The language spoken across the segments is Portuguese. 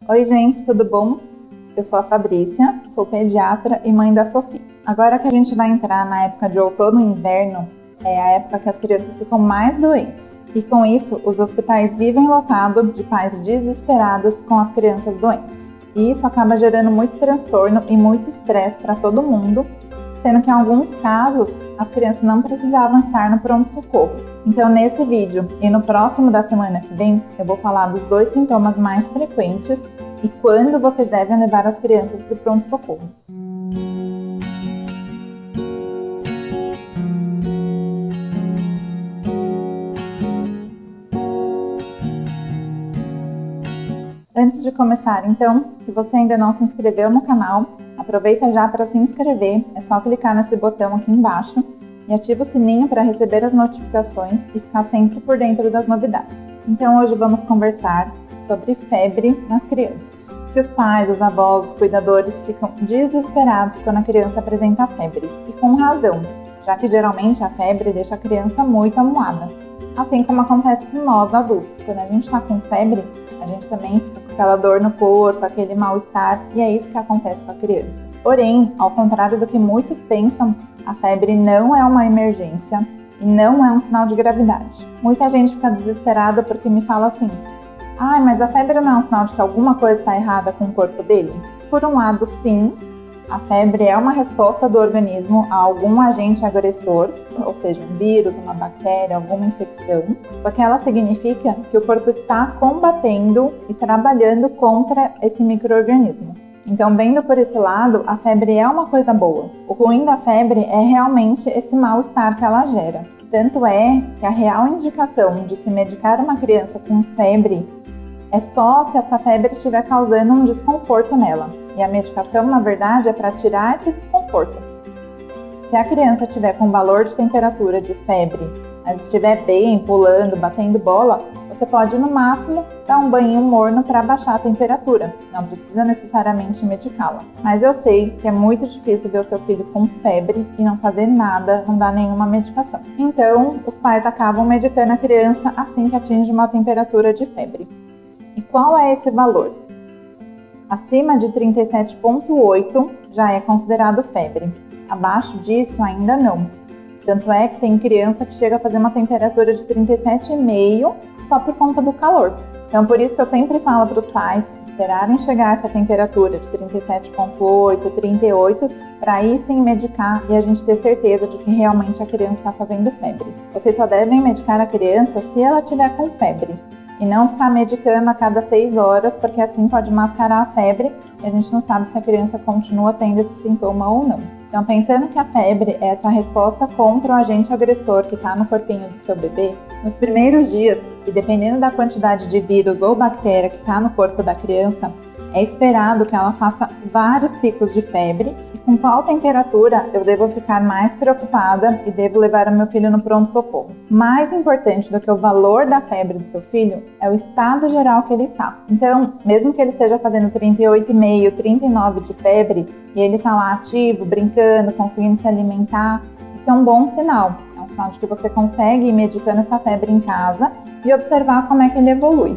Oi gente, tudo bom? Eu sou a Fabrícia, sou pediatra e mãe da Sofia. Agora que a gente vai entrar na época de outono e inverno, é a época que as crianças ficam mais doentes. E com isso, os hospitais vivem lotados de pais desesperados com as crianças doentes. E isso acaba gerando muito transtorno e muito estresse para todo mundo, sendo que em alguns casos as crianças não precisavam estar no pronto-socorro. Então nesse vídeo e no próximo da semana que vem, eu vou falar dos 2 sintomas mais frequentes e quando vocês devem levar as crianças para o pronto-socorro. Antes de começar, então, se você ainda não se inscreveu no canal, aproveita já para se inscrever, é só clicar nesse botão aqui embaixo e ativa o sininho para receber as notificações e ficar sempre por dentro das novidades. Então hoje vamos conversar sobre febre nas crianças. Que os pais, os avós, os cuidadores ficam desesperados quando a criança apresenta febre, e com razão, já que geralmente a febre deixa a criança muito amuada. Assim como acontece com nós adultos, quando a gente está com febre, a gente também fica com aquela dor no corpo, aquele mal-estar, e é isso que acontece com a criança. Porém, ao contrário do que muitos pensam, a febre não é uma emergência e não é um sinal de gravidade. Muita gente fica desesperada porque me fala assim: "Ai, mas a febre não é um sinal de que alguma coisa está errada com o corpo dele?" Por um lado, sim, a febre é uma resposta do organismo a algum agente agressor, ou seja, um vírus, uma bactéria, alguma infecção. Só que ela significa que o corpo está combatendo e trabalhando contra esse micro-organismo. Então, vendo por esse lado, a febre é uma coisa boa. O ruim da febre é realmente esse mal-estar que ela gera. Tanto é que a real indicação de se medicar uma criança com febre é só se essa febre estiver causando um desconforto nela. E a medicação, na verdade, é para tirar esse desconforto. Se a criança estiver com valor de temperatura de febre, mas estiver bem, pulando, batendo bola, você pode, no máximo, dar um banho morno para baixar a temperatura. Não precisa necessariamente medicá-la. Mas eu sei que é muito difícil ver o seu filho com febre e não fazer nada, não dar nenhuma medicação. Então, os pais acabam medicando a criança assim que atinge uma temperatura de febre. E qual é esse valor? Acima de 37,8 já é considerado febre. Abaixo disso ainda não. Tanto é que tem criança que chega a fazer uma temperatura de 37,5 só por conta do calor. Então por isso que eu sempre falo para os pais esperarem chegar a essa temperatura de 37,8, 38, para aí sim medicar e a gente ter certeza de que realmente a criança está fazendo febre. Vocês só devem medicar a criança se ela tiver com febre. E não ficar medicando a cada 6 horas, porque assim pode mascarar a febre e a gente não sabe se a criança continua tendo esse sintoma ou não. Então, pensando que a febre é essa resposta contra o agente agressor que está no corpinho do seu bebê, nos primeiros dias, e dependendo da quantidade de vírus ou bactéria que está no corpo da criança, é esperado que ela faça vários picos de febre. E com qual temperatura eu devo ficar mais preocupada e devo levar o meu filho no pronto-socorro. Mais importante do que o valor da febre do seu filho é o estado geral que ele está. Então, mesmo que ele esteja fazendo 38,5, 39 de febre e ele está lá ativo, brincando, conseguindo se alimentar, isso é um bom sinal. É um sinal de que você consegue ir medicando essa febre em casa e observar como é que ele evolui.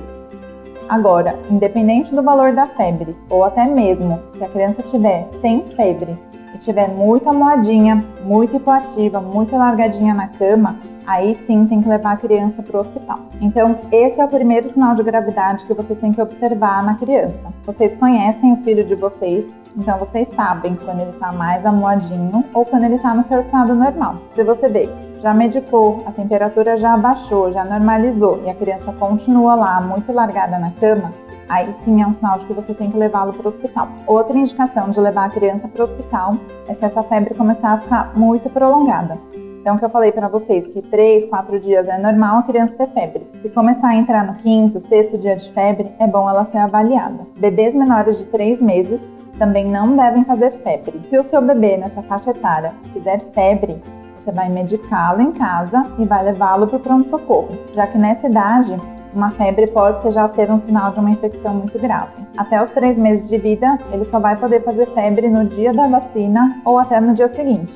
Agora, independente do valor da febre, ou até mesmo se a criança tiver sem febre e tiver muito amuadinha, muito hipoativa, muito largadinha na cama, aí sim tem que levar a criança para o hospital. Então, esse é o primeiro sinal de gravidade que vocês têm que observar na criança. Vocês conhecem o filho de vocês, então vocês sabem quando ele está mais amuadinho ou quando ele está no seu estado normal. Se você vê, já medicou, a temperatura já abaixou, já normalizou e a criança continua lá muito largada na cama, aí sim é um sinal de que você tem que levá-lo para o hospital. Outra indicação de levar a criança para o hospital é se essa febre começar a ficar muito prolongada. Então, o que eu falei para vocês, que 3, 4 dias é normal a criança ter febre. Se começar a entrar no 5º, 6º dia de febre, é bom ela ser avaliada. Bebês menores de 3 meses também não devem fazer febre. Se o seu bebê nessa faixa etária fizer febre, você vai medicá-lo em casa e vai levá-lo para o pronto-socorro, já que nessa idade, uma febre pode já ser um sinal de uma infecção muito grave. Até os 3 meses de vida, ele só vai poder fazer febre no dia da vacina ou até no dia seguinte.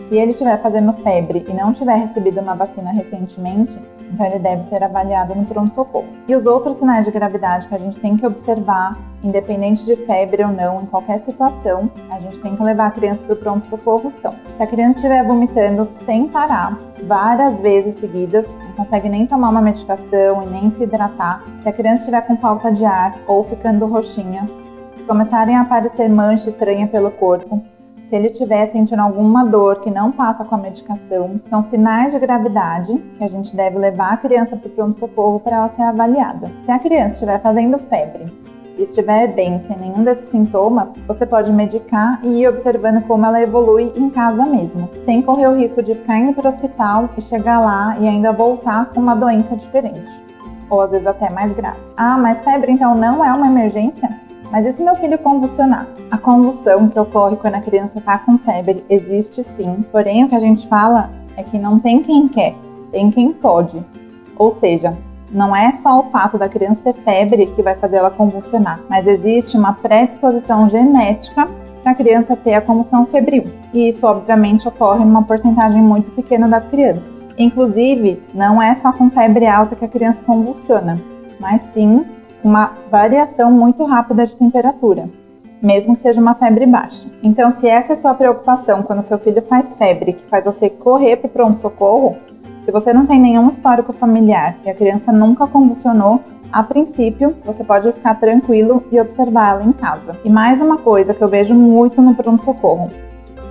Se ele estiver fazendo febre e não tiver recebido uma vacina recentemente, Então ele deve ser avaliado no pronto-socorro. E os outros sinais de gravidade que a gente tem que observar, independente de febre ou não, em qualquer situação, a gente tem que levar a criança para o pronto-socorro são: se a criança estiver vomitando sem parar, várias vezes seguidas, não consegue nem tomar uma medicação e nem se hidratar, se a criança estiver com falta de ar ou ficando roxinha, se começarem a aparecer mancha estranha pelo corpo, se ele estiver sentindo alguma dor que não passa com a medicação, são sinais de gravidade que a gente deve levar a criança para o pronto-socorro para ela ser avaliada. Se a criança estiver fazendo febre e estiver bem, sem nenhum desses sintomas, você pode medicar e ir observando como ela evolui em casa mesmo, sem correr o risco de ficar indo para o hospital e chegar lá e ainda voltar com uma doença diferente, ou às vezes até mais grave. Ah, mas febre então não é uma emergência? Mas e se meu filho convulsionar? A convulsão que ocorre quando a criança está com febre existe sim, porém o que a gente fala é que não tem quem quer, tem quem pode. Ou seja, não é só o fato da criança ter febre que vai fazer ela convulsionar, mas existe uma predisposição genética para a criança ter a convulsão febril. E isso obviamente ocorre em uma porcentagem muito pequena das crianças. Inclusive, não é só com febre alta que a criança convulsiona, mas sim uma variação muito rápida de temperatura, mesmo que seja uma febre baixa. Então, se essa é a sua preocupação quando seu filho faz febre, que faz você correr para o pronto-socorro, se você não tem nenhum histórico familiar e a criança nunca convulsionou, a princípio, você pode ficar tranquilo e observar ela em casa. E mais uma coisa que eu vejo muito no pronto-socorro,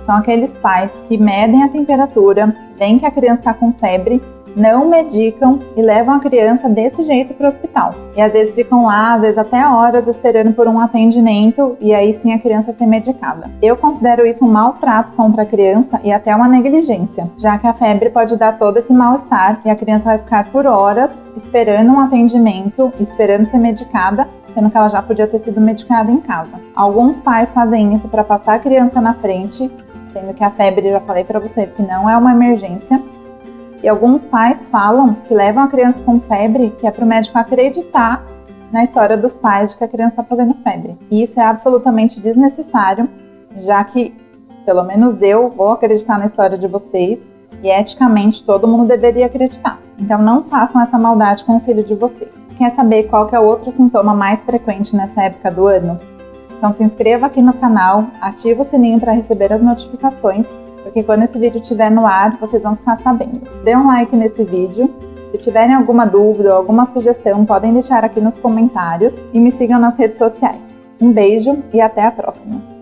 são aqueles pais que medem a temperatura, veem que a criança está com febre, não medicam e levam a criança desse jeito para o hospital. E às vezes ficam lá, às vezes até horas, esperando por um atendimento e aí sim a criança ser medicada. Eu considero isso um maltrato contra a criança e até uma negligência, já que a febre pode dar todo esse mal-estar e a criança vai ficar por horas esperando um atendimento, esperando ser medicada, sendo que ela já podia ter sido medicada em casa. Alguns pais fazem isso para passar a criança na frente, sendo que a febre, já falei para vocês, que não é uma emergência. E alguns pais falam que levam a criança com febre, que é para o médico acreditar na história dos pais de que a criança está fazendo febre. E isso é absolutamente desnecessário, já que, pelo menos eu, vou acreditar na história de vocês e eticamente todo mundo deveria acreditar. Então não façam essa maldade com o filho de vocês. Quer saber qual que é o outro sintoma mais frequente nessa época do ano? Então se inscreva aqui no canal, ativa o sininho para receber as notificações, porque quando esse vídeo estiver no ar, vocês vão ficar sabendo. Dê um like nesse vídeo. Se tiverem alguma dúvida ou alguma sugestão, podem deixar aqui nos comentários e me sigam nas redes sociais. Um beijo e até a próxima!